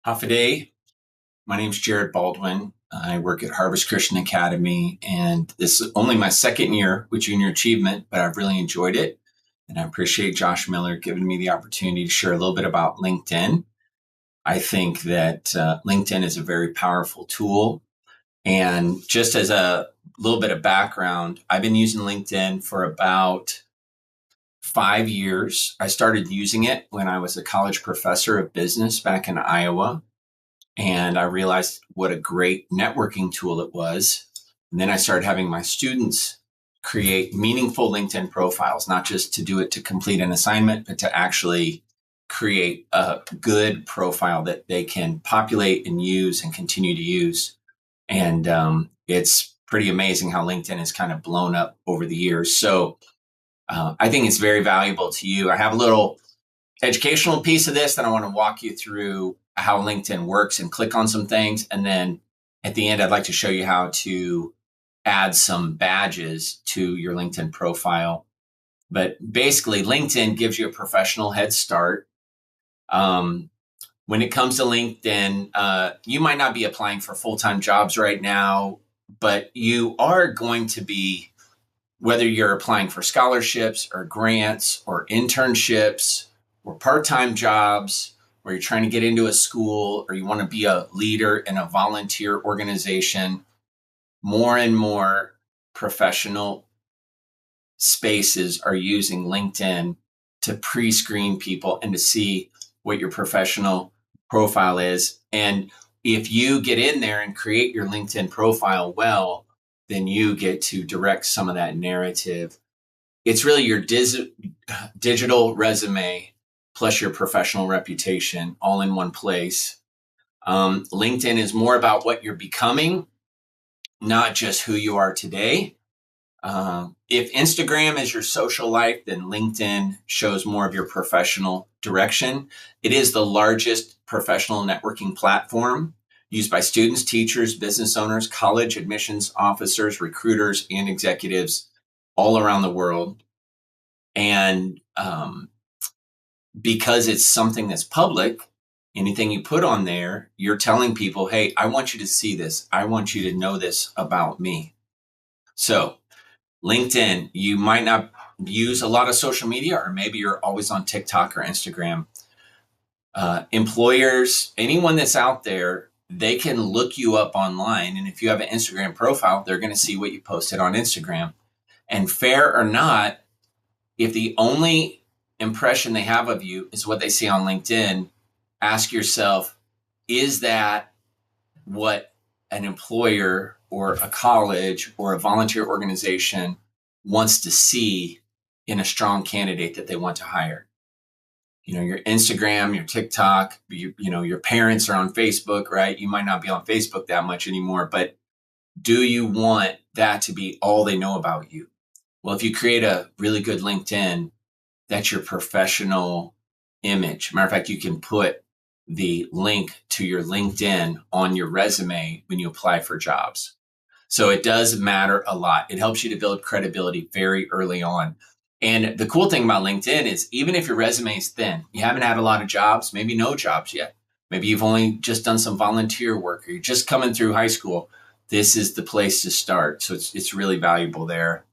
Day. My name's Jared Baldwin. I work at Harvest Christian Academy, and this is only my second year with Junior Achievement, but I've really enjoyed it. And I appreciate Josh Miller giving me the opportunity to share a little bit about LinkedIn. I think that LinkedIn is a very powerful tool. And just as a little bit of background, I've been using LinkedIn for about 5 years. I started using it when I was a college professor of business back in Iowa. And I realized what a great networking tool it was. And then I started having my students create meaningful LinkedIn profiles, not just to do it to complete an assignment, but to actually create a good profile that they can populate and use and continue to use. And it's pretty amazing how LinkedIn has kind of blown up over the years. So I think it's very valuable to you. I have a little educational piece of this that I want to walk you through how LinkedIn works and click on some things. And then at the end, I'd like to show you how to add some badges to your LinkedIn profile. But basically, LinkedIn gives you a professional head start. When it comes to LinkedIn, you might not be applying for full-time jobs right now, but you are going to be, whether you're applying for scholarships or grants or internships or part-time jobs, or you're trying to get into a school, or you want to be a leader in a volunteer organization, more and more professional spaces are using LinkedIn to pre-screen people and to see what your professional profile is. And if you get in there and create your LinkedIn profile well, then you get to direct some of that narrative. It's really your digital resume plus your professional reputation all in one place. LinkedIn is more about what you're becoming, not just who you are today. If Instagram is your social life, then LinkedIn shows more of your professional direction. It is the largest professional networking platform used by students, teachers, business owners, college admissions officers, recruiters, and executives all around the world. And because it's something that's public, anything you put on there, you're telling people, hey, I want you to see this. I want you to know this about me. So LinkedIn, you might not use a lot of social media, or maybe you're always on TikTok or Instagram. Employers, anyone that's out there, they can look you up online. And if you have an Instagram profile, they're going to see what you posted on Instagram. And fair or not, if the only impression they have of you is what they see on LinkedIn, ask yourself, is that what an employer or a college or a volunteer organization wants to see in a strong candidate that they want to hire? You know, your Instagram, your TikTok, your parents are on Facebook, right? You might not be on Facebook that much anymore, but do you want that to be all they know about you? Well, if you create a really good LinkedIn, that's your professional image. Matter of fact, you can put the link to your LinkedIn on your resume when you apply for jobs. So it does matter a lot. It helps you to build credibility very early on. And the cool thing about LinkedIn is even if your resume is thin, you haven't had a lot of jobs, maybe no jobs yet. Maybe you've only just done some volunteer work, or you're just coming through high school. This is the place to start. So it's really valuable there.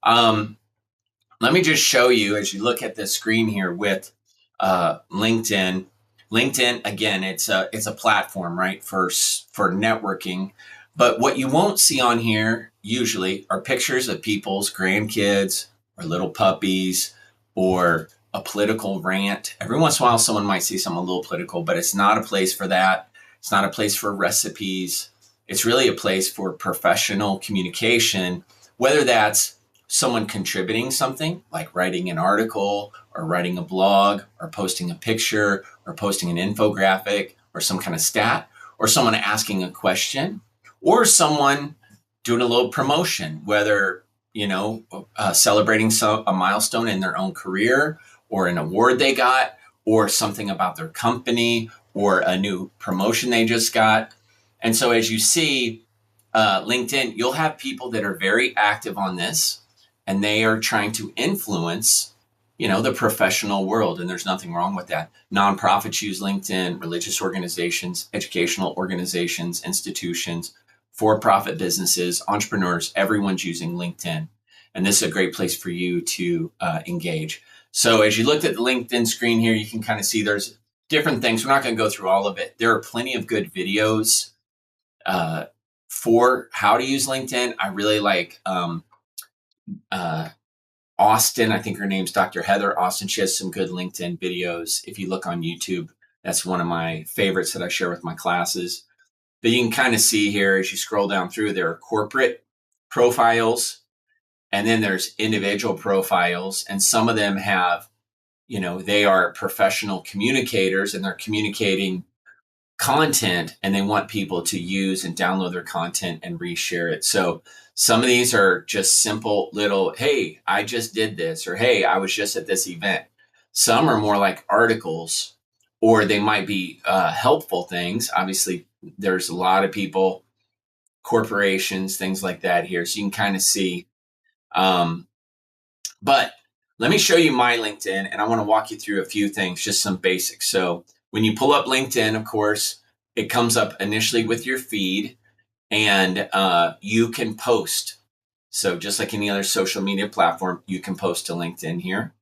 Let me just show you as you look at the screen here with LinkedIn. LinkedIn, again, it's a platform, right, for networking. But what you won't see on here usually are pictures of people's grandkids or little puppies or a political rant. Every once in a while, someone might see something a little political, but it's not a place for that. It's not a place for recipes. It's really a place for professional communication, whether that's someone contributing something like writing an article or writing a blog or posting a picture or posting an infographic or some kind of stat, or someone asking a question, or someone doing a little promotion, whether, celebrating a milestone in their own career or an award they got or something about their company or a new promotion they just got. And so as you see, LinkedIn, you'll have people that are very active on this, and they are trying to influence, the professional world, and there's nothing wrong with that. Nonprofits use LinkedIn, religious organizations, educational organizations, institutions, for-profit businesses, entrepreneurs, everyone's using LinkedIn. And this is a great place for you to engage. So as you looked at the LinkedIn screen here, you can kind of see there's different things. We're not going to go through all of it. There are plenty of good videos for how to use LinkedIn. I really like Austin. I think her name's Dr. Heather Austin. She has some good LinkedIn videos. If you look on YouTube, that's one of my favorites that I share with my classes. But you can kind of see here as you scroll down through, there are corporate profiles, and then there's individual profiles. And some of them have, they are professional communicators and they're communicating content, and they want people to use and download their content and reshare it. So some of these are just simple little, hey, I just did this, or hey, I was just at this event. Some are more like articles, or they might be helpful things. Obviously, there's a lot of people, corporations, things like that here. So you can kind of see. But let me show you my LinkedIn, and I want to walk you through a few things, just some basics. So when you pull up LinkedIn, of course, it comes up initially with your feed, and you can post. So just like any other social media platform, you can post to LinkedIn here.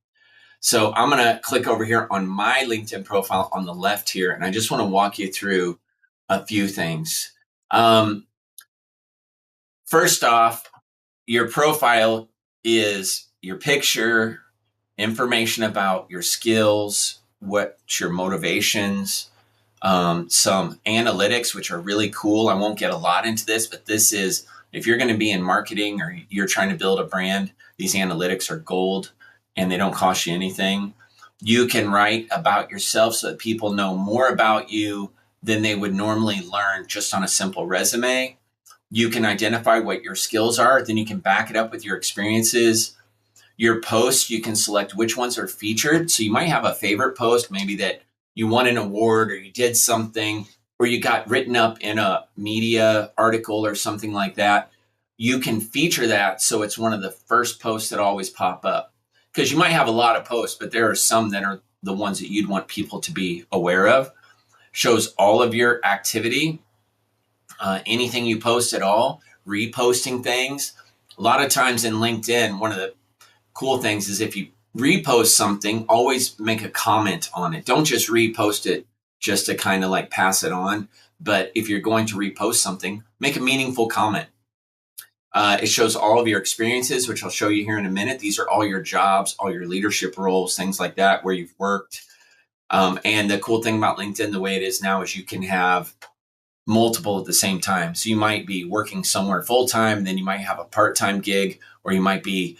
So I'm going to click over here on my LinkedIn profile on the left here, and I just want to walk you through a few things. First off, your profile is your picture, information about your skills, what's your motivations, some analytics, which are really cool. I won't get a lot into this, but this is, if you're going to be in marketing or you're trying to build a brand, these analytics are gold and they don't cost you anything. You can write about yourself so that people know more about you than they would normally learn just on a simple resume. You can identify what your skills are, then you can back it up with your experiences. Your posts, you can select which ones are featured. So you might have a favorite post, maybe that you won an award or you did something, or you got written up in a media article or something like that. You can feature that so it's one of the first posts that always pop up. Because you might have a lot of posts, but there are some that are the ones that you'd want people to be aware of. Shows all of your activity, anything you post at all, reposting things. A lot of times in LinkedIn, one of the cool things is if you repost something, always make a comment on it. Don't just repost it just to kind of like pass it on. But if you're going to repost something, make a meaningful comment. It shows all of your experiences, which I'll show you here in a minute. These are all your jobs, all your leadership roles, things like that, where you've worked. And the cool thing about LinkedIn, the way it is now, is you can have multiple at the same time. So you might be working somewhere full-time, then you might have a part-time gig, or you might be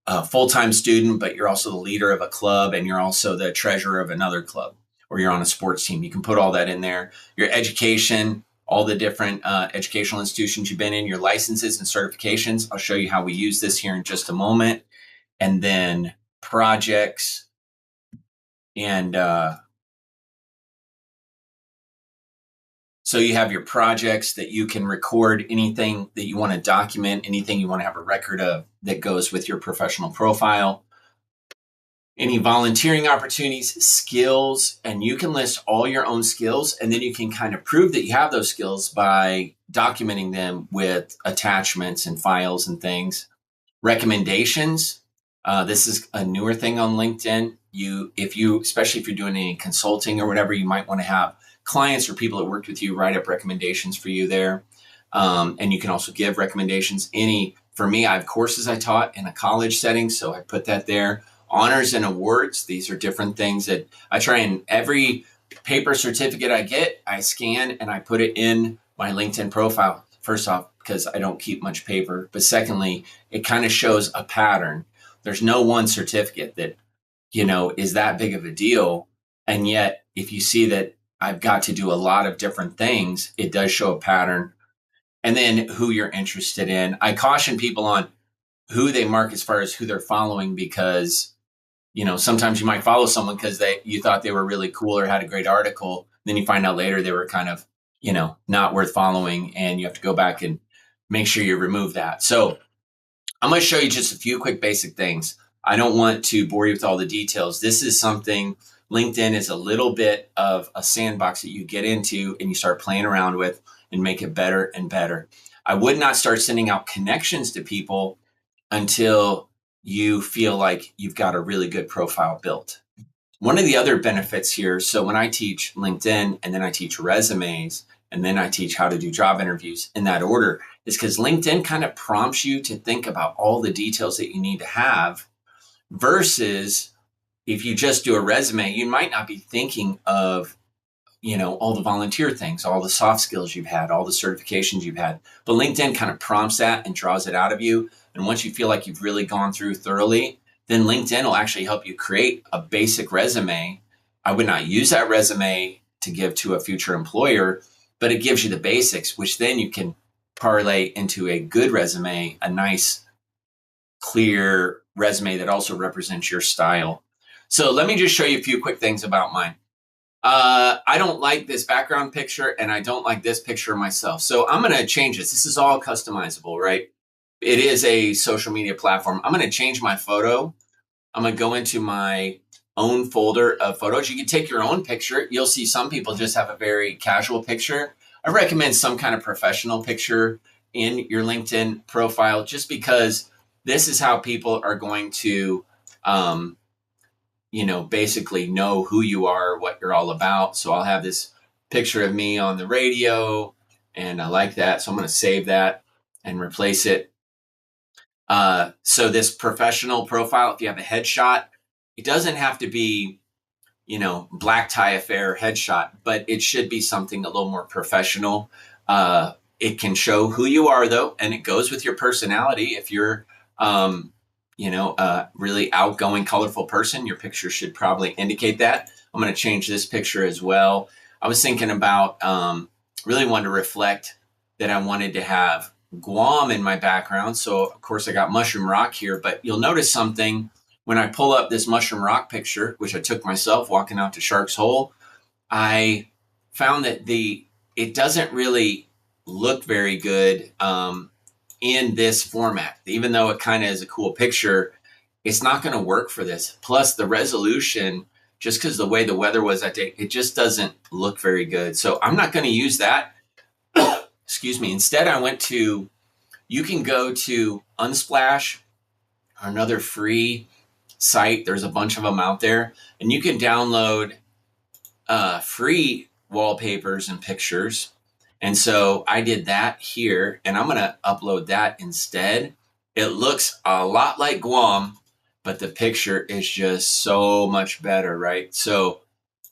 a full-time student, but you're also the leader of a club and you're also the treasurer of another club, or you're on a sports team. You can put all that in there. Your education, all the different educational institutions you've been in, your licenses and certifications. I'll show you how we use this here in just a moment. And then projects and so you have your projects that you can record, anything that you want to document, anything you want to have a record of that goes with your professional profile. Any volunteering opportunities, skills, and you can list all your own skills, and then you can kind of prove that you have those skills by documenting them with attachments and files and things. Recommendations. This is a newer thing on LinkedIn. Especially if you're doing any consulting or whatever, you might want to have clients or people that worked with you write up recommendations for you there. And you can also give recommendations. For me, I have courses I taught in a college setting, so I put that there. Honors and awards. These are different things that I try, and every paper certificate I get, I scan and I put it in my LinkedIn profile. First off, because I don't keep much paper. But secondly, it kind of shows a pattern. There's no one certificate that, is that big of a deal. And yet, if you see that I've got to do a lot of different things, it does show a pattern. And then who you're interested in. I caution people on who they mark as far as who they're following, because, sometimes you might follow someone because you thought they were really cool or had a great article. Then you find out later they were kind of, not worth following, and you have to go back and make sure you remove that. So I'm going to show you just a few quick basic things. I don't want to bore you with all the details. This is something, LinkedIn is a little bit of a sandbox that you get into and you start playing around with and make it better and better. I would not start sending out connections to people until you feel like you've got a really good profile built. One of the other benefits here, so when I teach LinkedIn and then I teach resumes and then I teach how to do job interviews in that order, is because LinkedIn kind of prompts you to think about all the details that you need to have versus if you just do a resume, you might not be thinking of, all the volunteer things, all the soft skills you've had, all the certifications you've had. But LinkedIn kind of prompts that and draws it out of you. And once you feel like you've really gone through thoroughly, then LinkedIn will actually help you create a basic resume. I would not use that resume to give to a future employer, but it gives you the basics, which then you can parlay into a good resume, a nice, clear resume that also represents your style. So let me just show you a few quick things about mine. I don't like this background picture and I don't like this picture of myself. So I'm going to change this. This is all customizable, right? It is a social media platform. I'm going to change my photo. I'm going to go into my own folder of photos. You can take your own picture. You'll see some people just have a very casual picture. I recommend some kind of professional picture in your LinkedIn profile just because this is how people are going to, basically know who you are, what you're all about. So I'll have this picture of me on the radio and I like that. So I'm going to save that and replace it. So this professional profile, if you have a headshot, it doesn't have to be, black tie affair headshot, but it should be something a little more professional. It can show who you are though, and it goes with your personality. If you're, a really outgoing, colorful person, your picture should probably indicate that. I'm going to change this picture as well. I was thinking about, really wanted to reflect that I wanted to have Guam in my background. So of course I got Mushroom Rock here, but you'll notice something when I pull up this Mushroom Rock picture, which I took myself walking out to Shark's Hole. I found that it doesn't really look very good, in this format. Even though it kind of is a cool picture, it's not going to work for this. Plus the resolution, just because the way the weather was that day, it just doesn't look very good. So I'm not going to use that. Excuse me. Instead, you can go to Unsplash, another free site. There's a bunch of them out there, and you can download free wallpapers and pictures. And so I did that here, and I'm going to upload that instead. It looks a lot like Guam, but the picture is just so much better, right? So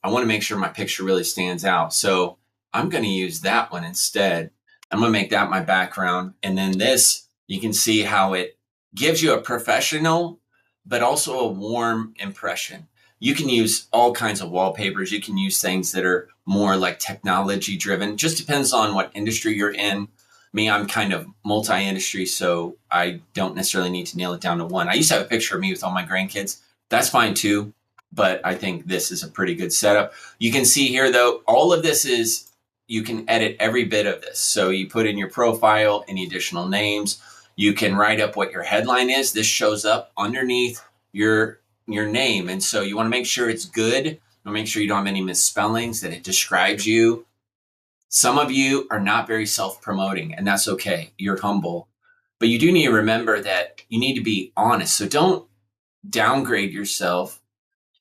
I want to make sure my picture really stands out. So I'm going to use that one instead. I'm going to make that my background. And then this, you can see how it gives you a professional, but also a warm impression. You can use all kinds of wallpapers. You can use things that are more like technology driven. Just depends on what industry you're in. Me, I'm kind of multi-industry, so I don't necessarily need to nail it down to one. I used to have a picture of me with all my grandkids. That's fine too, but I think this is a pretty good setup. You can see here though, all of this is, you can edit every bit of this. So you put in your profile, any additional names. You can write up what your headline is. This shows up underneath your name. And so you want to make sure it's good. You want to make sure you don't have any misspellings, that it describes you. Some of you are not very self-promoting, and that's okay. You're humble. But you do need to remember that you need to be honest. So don't downgrade yourself,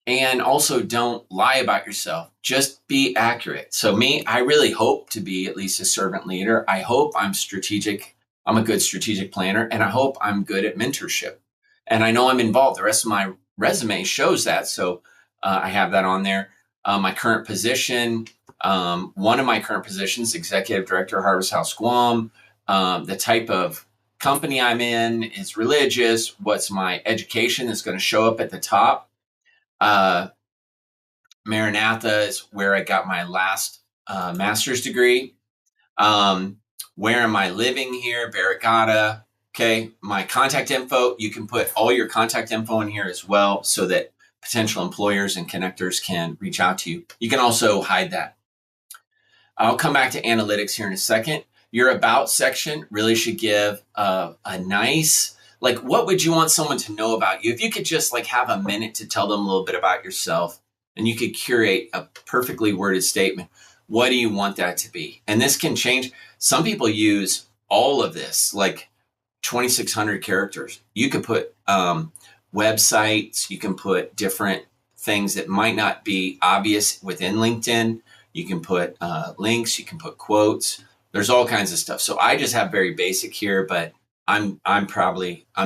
and also don't lie about yourself. Just be accurate. So me, I really hope to be at least a servant leader. I hope I'm strategic. I'm a good strategic planner, and I hope I'm good at mentorship. And I know I'm involved. The rest of my resume shows that. So I have that on there. My current position, one of my current positions, Executive Director, Harvest House Guam. The type of company I'm in is religious. What's my education is going to show up at the top. Maranatha is where I got my last master's degree. Where am I living here? Barrigada. Okay, my contact info, you can put all your contact info in here as well so that potential employers and connectors can reach out to you. You can also hide that. I'll come back to analytics here in a second. Your about section really should give a nice like, what would you want someone to know about you? If you could just like have a minute to tell them a little bit about yourself and you could curate a perfectly worded statement, what do you want that to be? And this can change. Some people use all of this, like 2,600 characters. You could put websites, you can put different things that might not be obvious within LinkedIn. You can put links, you can put quotes. There's all kinds of stuff. So I just have very basic here, but I'm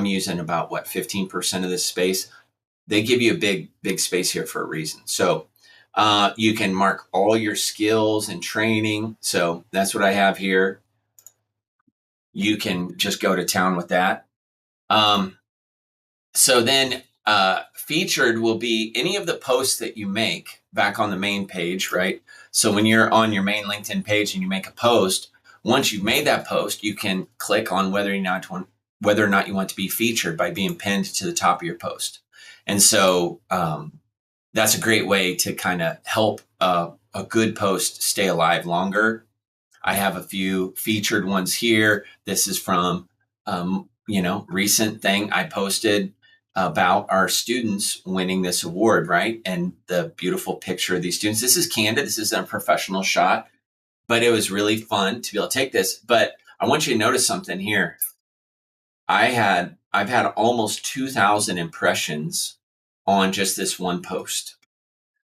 using about what 15% of this space. They give you a big space here for a reason. So you can mark all your skills and training. So that's what I have here. You can just go to town with that. So then featured will be any of the posts that you make back on the main page, right? So when you're on your main LinkedIn page and you make a post, once you've made that post, you can click on whether or not you want to be featured by being pinned to the top of your post. And so that's a great way to kind of help a good post stay alive longer. I have a few featured ones here. This is from, recent thing I posted about our students winning this award, right? And the beautiful picture of these students. This is candid. This isn't a professional shot, but it was really fun to be able to take this. But I want you to notice something here. I've had almost 2,000 impressions on just this one post.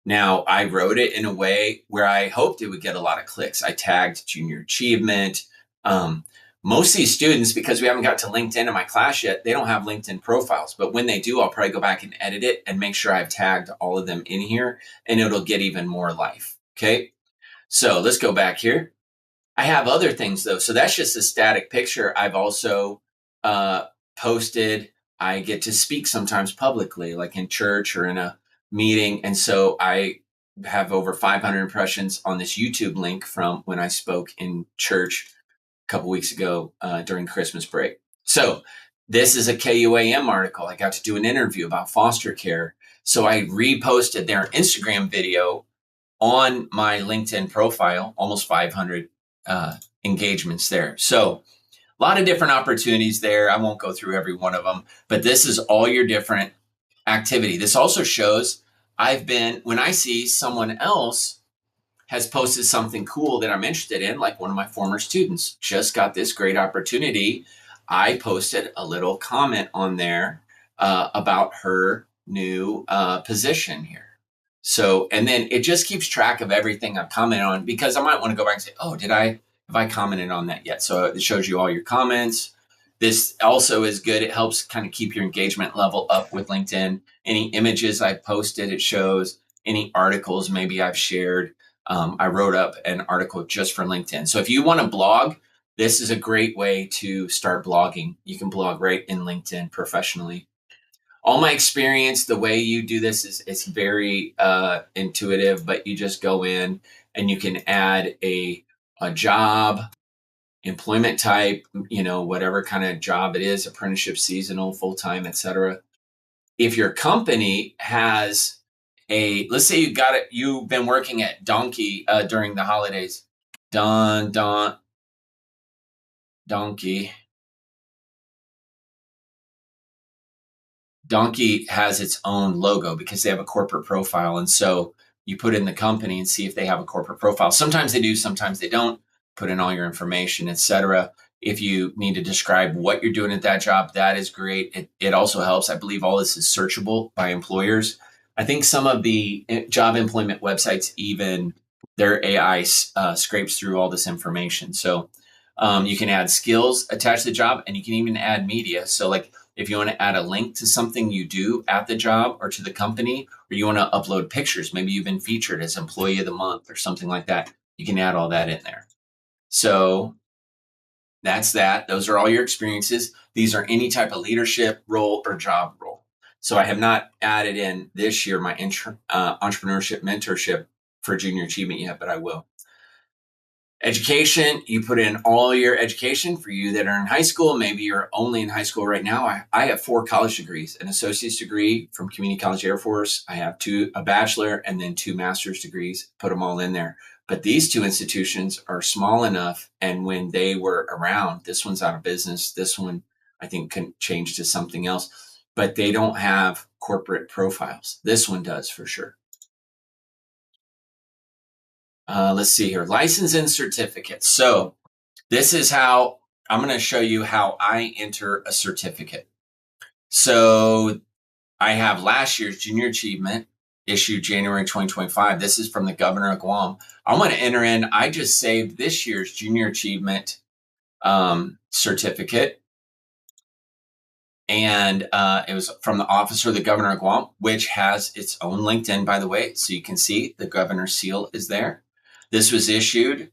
Now, I wrote it in a way where I hoped it would get a lot of clicks. I tagged junior achievement. Most of these students, because we haven't got to LinkedIn in my class yet, they don't have LinkedIn profiles. But when they do, I'll probably go back and edit it and make sure I've tagged all of them in here, and it'll get even more life. Okay. So let's go back here. I have other things though. So that's just a static picture. I've also posted. I get to speak sometimes publicly, like in church or in a meeting. And so I have over 500 impressions on this YouTube link from when I spoke in church a couple weeks ago during Christmas break. So this is a KUAM article. I got to do an interview about foster care. So I reposted their Instagram video on my LinkedIn profile, almost 500 engagements there. So a lot of different opportunities there. I won't go through every one of them, but this is all your different activity. This also shows when I see someone else has posted something cool that I'm interested in, like one of my former students just got this great opportunity. I posted a little comment on there about her new position here. So, and then it just keeps track of everything I've commented on, because I might want to go back and say, oh, have I commented on that yet? So it shows you all your comments. This also is good. It helps kind of keep your engagement level up with LinkedIn. Any images I've posted, it shows. Any articles maybe I've shared. I wrote up an article just for LinkedIn. So if you want to blog, this is a great way to start blogging. You can blog right in LinkedIn professionally. All my experience, the way you do this is it's very intuitive, but you just go in and you can add a job, employment type, whatever kind of job it is, apprenticeship, seasonal, full-time, etc. If your company has let's say you've been working at Donkey during the holidays, Donkey. Donkey has its own logo because they have a corporate profile. And so you put in the company and see if they have a corporate profile. Sometimes they do, sometimes they don't. Put in all your information, etc. If you need to describe what you're doing at that job, that is great. It also helps. I believe all this is searchable by employers. I think some of the job employment websites, even their AI scrapes through all this information. So you can add skills attached to the job, and you can even add media. So like, if you want to add a link to something you do at the job or to the company, or you want to upload pictures, maybe you've been featured as employee of the month or something like that, you can add all that in there. So that's that. Those are all your experiences. These are any type of leadership role or job role. So I have not added in this year my entrepreneurship mentorship for junior achievement yet, but I will. Education, you put in all your education. For you that are in high school, maybe you're only in high school right now. I have 4 college degrees, an associate's degree from Community College Air Force. I have a bachelor and then 2 master's degrees, put them all in there. But these 2 institutions are small enough. And when they were around, this one's out of business. This one I think can change to something else, but they don't have corporate profiles. This one does for sure. Let's see here, license and certificates. So this is how I'm going to show you how I enter a certificate. So I have last year's junior achievement issued January 2025. This is from the governor of Guam. I'm going to enter in, I just saved this year's junior achievement certificate. And it was from the officer of the governor of Guam, which has its own LinkedIn, by the way. So you can see the governor's seal is there. This was issued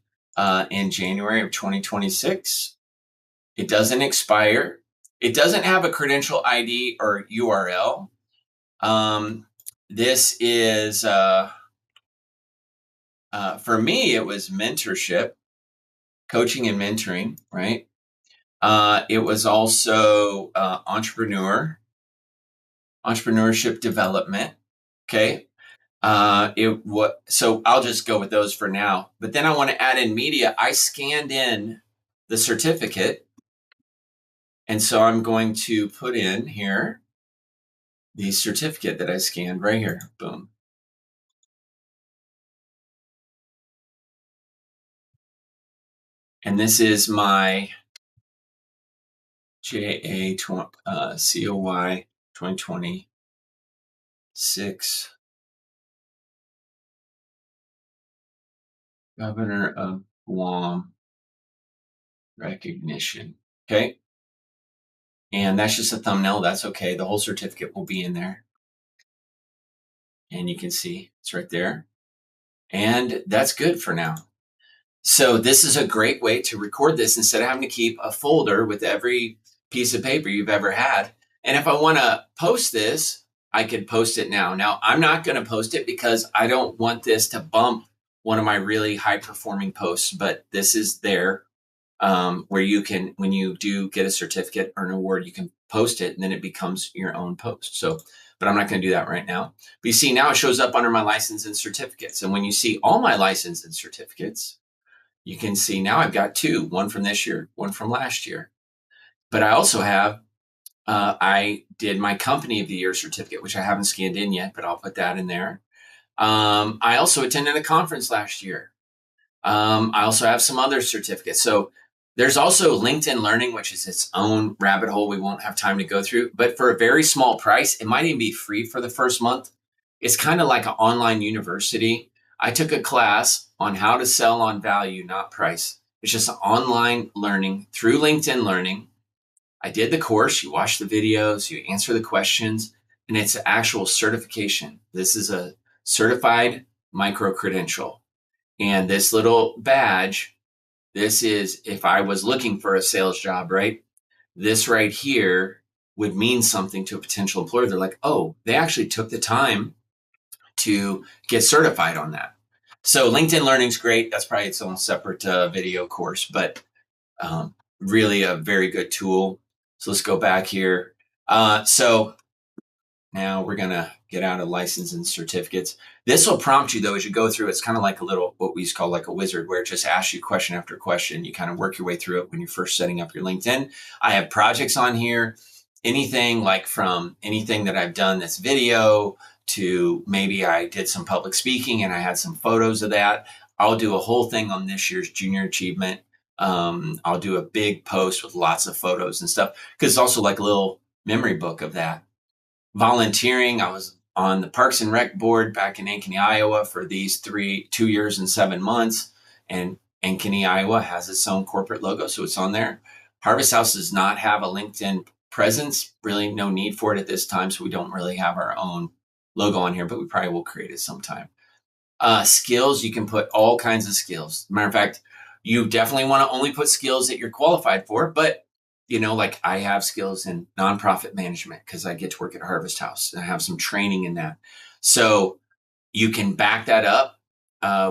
in January of 2026. It doesn't expire. It doesn't have a credential ID or URL. This is, for me, it was mentorship, coaching and mentoring, right? It was also entrepreneurship development. Okay. So I'll just go with those for now. But then I want to add in media. I scanned in the certificate. And so I'm going to put in here the certificate that I scanned right here. Boom. And this is my JA COY 2026 Governor of Guam recognition. Okay. And that's just a thumbnail. That's okay. The whole certificate will be in there. And you can see it's right there. And that's good for now. So this is a great way to record this instead of having to keep a folder with every piece of paper you've ever had. And if I want to post this, I could post it now. Now, I'm not going to post it because I don't want this to bump one of my really high performing posts, but this is there where you can, when you do get a certificate or an award, you can post it and then it becomes your own post. So, but I'm not going to do that right now. But you see now it shows up under my license and certificates. And when you see all my license and certificates, you can see now I've got two, one from this year, one from last year. But I also have, I did my company of the year certificate, which I haven't scanned in yet, but I'll put that in there. I also attended a conference last year. I also have some other certificates. So there's also LinkedIn Learning, which is its own rabbit hole we won't have time to go through. But for a very small price, it might even be free for the first month. It's kind of like an online university. I took a class on how to sell on value, not price. It's just online learning through LinkedIn Learning. I did the course. You watch the videos, you answer the questions, and it's an actual certification. This is a certified micro credential. And this little badge, this is if I was looking for a sales job, right? This right here would mean something to a potential employer. They're like, oh, they actually took the time to get certified on that. So LinkedIn Learning's great. That's probably its own separate video course, but really a very good tool. So let's go back here. So now we're going to get out of license and certificates. This will prompt you, though, as you go through. It's kind of like a little, what we used to call like a wizard, where it just asks you question after question. You kind of work your way through it when you're first setting up your LinkedIn. I have projects on here, anything like from anything that I've done that's video to maybe I did some public speaking and I had some photos of that. I'll do a whole thing on this year's junior achievement. I'll do a big post with lots of photos and stuff because it's also like a little memory book of that. Volunteering, I was on the Parks and Rec board back in Ankeny, Iowa for these 2 years and 7 months. And Ankeny, Iowa has its own corporate logo, so it's on there. Harvest House does not have a LinkedIn presence, really no need for it at this time, so we don't really have our own logo on here, but we probably will create it sometime. Skills, you can put all kinds of skills. Matter of fact, you definitely want to only put skills that you're qualified for, but like I have skills in nonprofit management because I get to work at Harvest House and I have some training in that. So you can back that up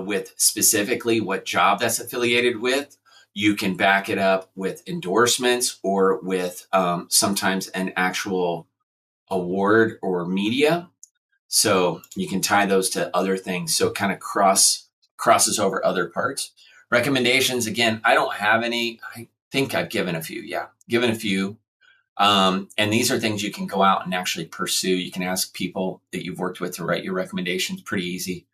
with specifically what job that's affiliated with. You can back it up with endorsements or with sometimes an actual award or media. So you can tie those to other things. So it kind of crosses over other parts. Recommendations, again, I don't have any. I think I've given a few. Yeah, given a few. And these are things you can go out and actually pursue. You can ask people that you've worked with to write your recommendations. Pretty easy.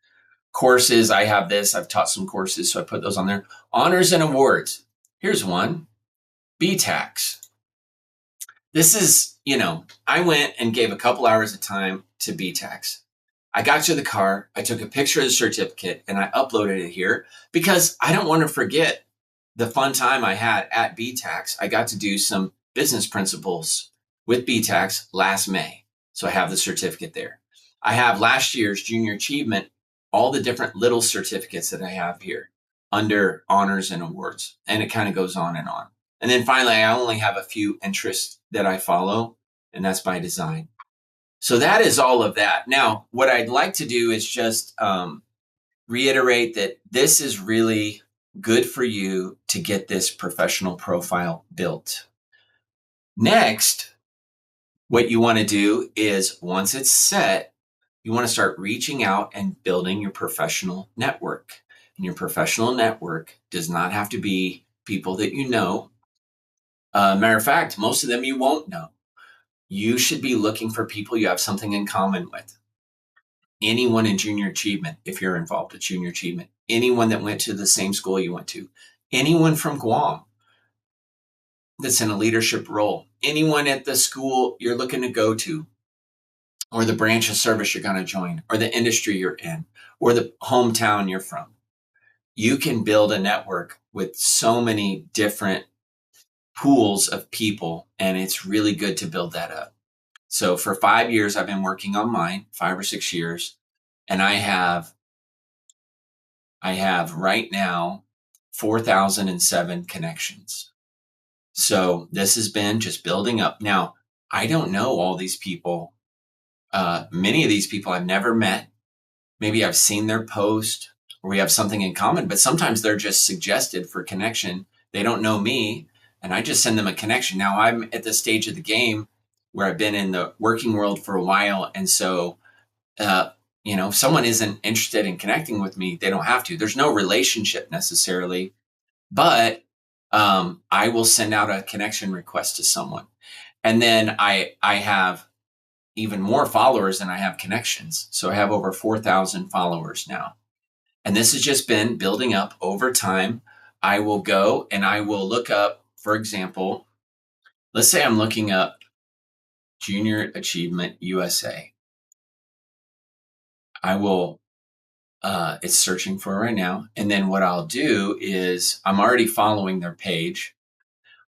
Courses, I have this. I've taught some courses, so I put those on there. Honors and awards. Here's one. BTAX. This is, I went and gave a couple hours of time to BTAX. I got to the car, I took a picture of the certificate, and I uploaded it here because I don't want to forget the fun time I had at BTAX. I got to do some business principles with BTAX last May. So I have the certificate there. I have last year's junior achievement, all the different little certificates that I have here under honors and awards. And it kind of goes on and on. And then finally, I only have a few interests that I follow, and that's by design. So that is all of that. Now, what I'd like to do is just reiterate that this is really good for you to get this professional profile built. Next, what you want to do is once it's set, you want to start reaching out and building your professional network. And your professional network does not have to be people that you know. Matter of fact, most of them you won't know. You should be looking for people you have something in common with. Anyone in junior achievement, if you're involved with junior achievement, anyone that went to the same school you went to, anyone from Guam that's in a leadership role, anyone at the school you're looking to go to, or the branch of service you're going to join, or the industry you're in, or the hometown you're from. You can build a network with so many different pools of people, and it's really good to build that up. So for 5 years, I've been working on mine, 5 or 6 years, and I have right now 4,007 connections. So this has been just building up. Now, I don't know all these people. Many of these people I've never met. Maybe I've seen their post or we have something in common, but sometimes they're just suggested for connection. They don't know me, and I just send them a connection. Now I'm at the stage of the game where I've been in the working world for a while. And so, if someone isn't interested in connecting with me, they don't have to. There's no relationship necessarily, but I will send out a connection request to someone. And then I have even more followers than I have connections. So I have over 4,000 followers now. And this has just been building up over time. I will go and I will look up, for example, let's say I'm looking up Junior Achievement USA. I will, it's searching for it right now. And then what I'll do is I'm already following their page.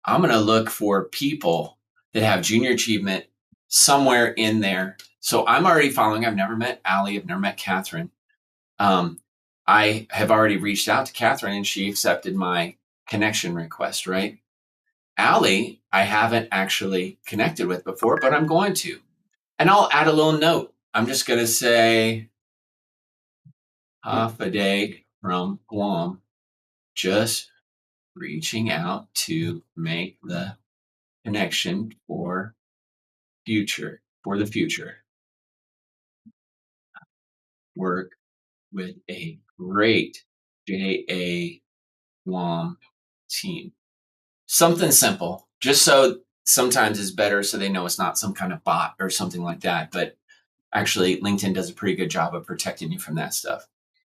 I'm going to look for people that have junior achievement somewhere in there. So I'm already following. I've never met Allie. I've never met Catherine. I have already reached out to Catherine and she accepted my connection request, right? Allie, I haven't actually connected with before, but I'm going to. And I'll add a little note. I'm just going to say, half a day from Guam, just reaching out to make the connection for the future. Work with a great JA Guam team. Something simple, just so sometimes it's better so they know it's not some kind of bot or something like that. But actually, LinkedIn does a pretty good job of protecting you from that stuff.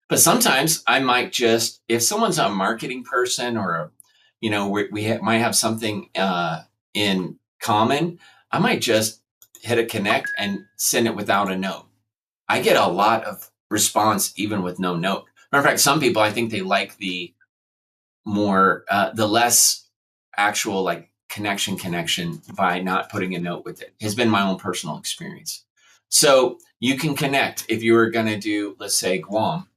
But sometimes I might just, if someone's a marketing person or, might have something in common, I might just hit a connect and send it without a note. I get a lot of response even with no note. Matter of fact, some people, I think they like the more, the less actual like connection by not putting a note with it. Has been my own personal experience. So you can connect if you were going to do, let's say, Guam.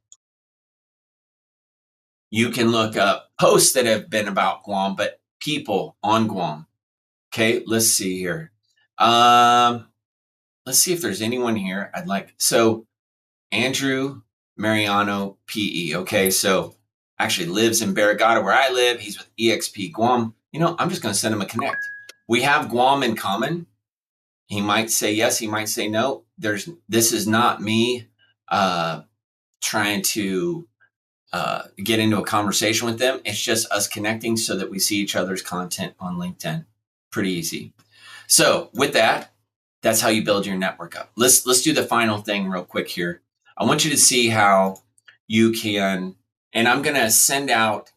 You can look up posts that have been about Guam, but people on Guam. Okay, let's see here. Let's see if there's anyone here I'd like. So Andrew Mariano PE. Okay, so actually lives in Barrigada where I live. He's with EXP Guam. I'm just going to send him a connect. We have Guam in common. He might say yes, he might say no. This is not me trying to get into a conversation with them. It's just us connecting so that we see each other's content on LinkedIn. Pretty easy. So with that, that's how you build your network up. Let's do the final thing real quick here. I want you to see how you can, and I'm going to send out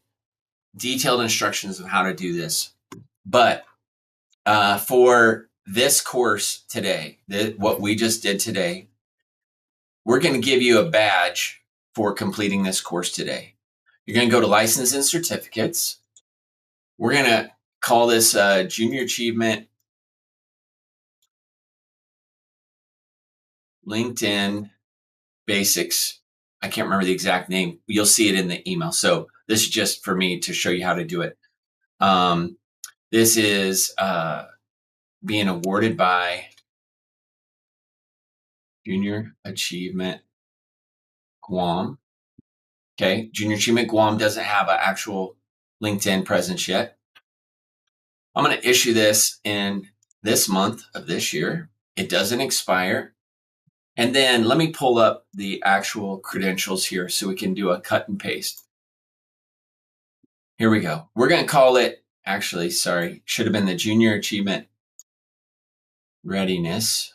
detailed instructions of how to do this. But for this course today, what we just did today, we're going to give you a badge for completing this course today. You're going to go to License and Certificates. We're going to call this Junior Achievement LinkedIn Basics. I can't remember the exact name. You'll see it in the email. So this is just for me to show you how to do it. This is being awarded by Junior Achievement Guam. Okay. Junior Achievement Guam doesn't have an actual LinkedIn presence yet. I'm going to issue this in this month of this year. It doesn't expire. And then let me pull up the actual credentials here so we can do a cut and paste. Here we go. We're going to call it, actually, sorry, should have been the Junior Achievement Readiness.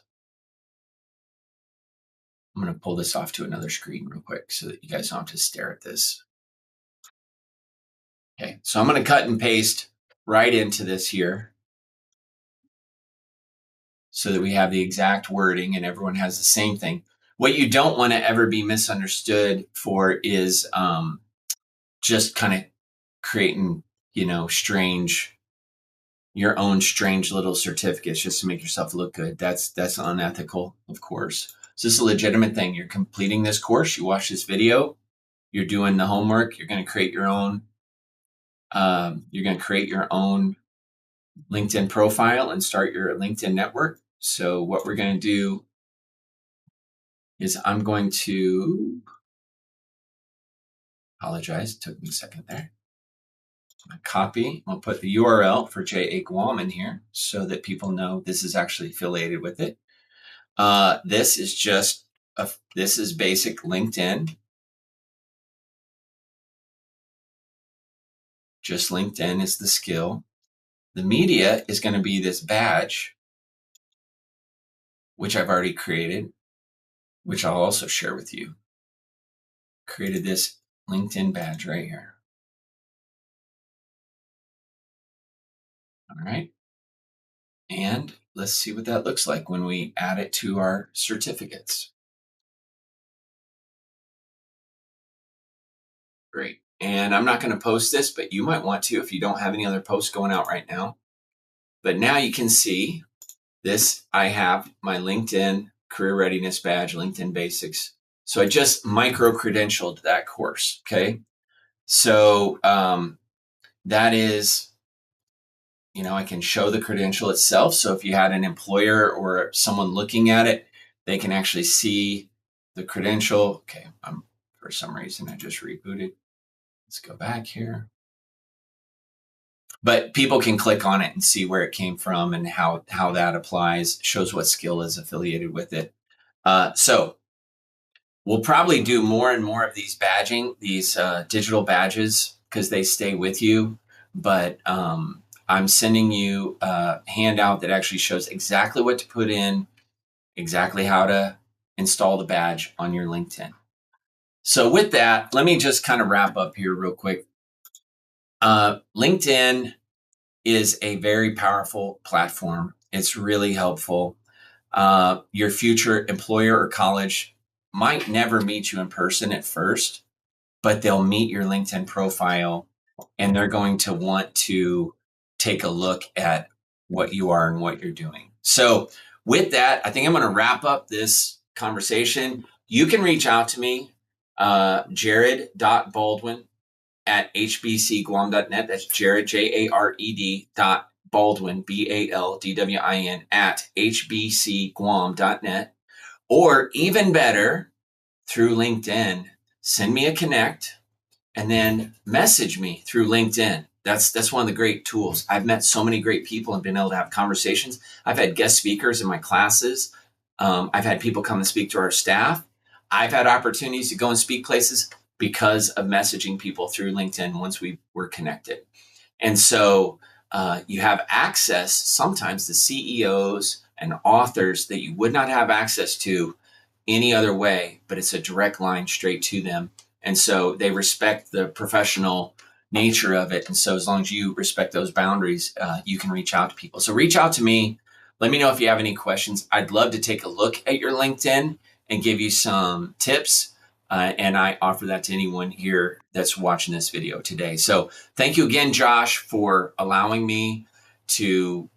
I'm going to pull this off to another screen real quick so that you guys don't have to stare at this. Okay, so I'm going to cut and paste right into this here so that we have the exact wording and everyone has the same thing. What you don't want to ever be misunderstood for is just kind of creating, your own strange little certificates just to make yourself look good. That's unethical, of course. So this is a legitimate thing. You're completing this course. You watch this video. You're doing the homework. You're going to create your own. LinkedIn profile and start your LinkedIn network. So what we're going to do is I'm going to apologize. It took me a second there. Copy. I'll put the URL for JA Guam in here so that people know this is actually affiliated with it. This is basic LinkedIn. Just LinkedIn is the skill. The media is going to be this badge, which I've already created, which I'll also share with you. Created this LinkedIn badge right here. All right. And let's see what that looks like when we add it to our certificates. Great. And I'm not going to post this, but you might want to if you don't have any other posts going out right now. But now you can see this. I have my LinkedIn Career Readiness Badge, LinkedIn Basics. So I just micro-credentialed that course, okay? So that is, I can show the credential itself. So if you had an employer or someone looking at it, they can actually see the credential. Okay, for some reason, I just rebooted. Let's go back here. But people can click on it and see where it came from and how that applies, shows what skill is affiliated with it. So we'll probably do more and more of these badging, these digital badges, because they stay with you. But I'm sending you a handout that actually shows exactly what to put in, exactly how to install the badge on your LinkedIn. So with that, let me just kind of wrap up here real quick. LinkedIn is a very powerful platform. It's really helpful. Your future employer or college might never meet you in person at first, but they'll meet your LinkedIn profile and they're going to want to take a look at what you are and what you're doing. So with that, I think I'm going to wrap up this conversation. You can reach out to me, jared.baldwin@hbcguam.net. That's Jared, Jared.Baldwin, BALDWIN @hbcguam.net. Or even better, through LinkedIn, send me a connect and then message me through LinkedIn. That's one of the great tools. I've met so many great people and been able to have conversations. I've had guest speakers in my classes. I've had people come and speak to our staff. I've had opportunities to go and speak places because of messaging people through LinkedIn once we were connected. And so you have access sometimes to CEOs and authors that you would not have access to any other way, but it's a direct line straight to them. And so they respect the professional nature of it. And so as long as you respect those boundaries, you can reach out to people. So reach out to me. Let me know if you have any questions. I'd love to take a look at your LinkedIn and give you some tips. And I offer that to anyone here that's watching this video today. So thank you again, Josh, for allowing me to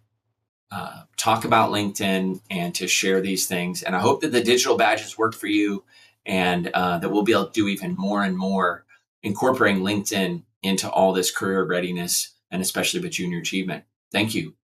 talk about LinkedIn and to share these things. And I hope that the digital badges work for you, and that we'll be able to do even more and more incorporating LinkedIn into all this career readiness, and especially with junior achievement. Thank you.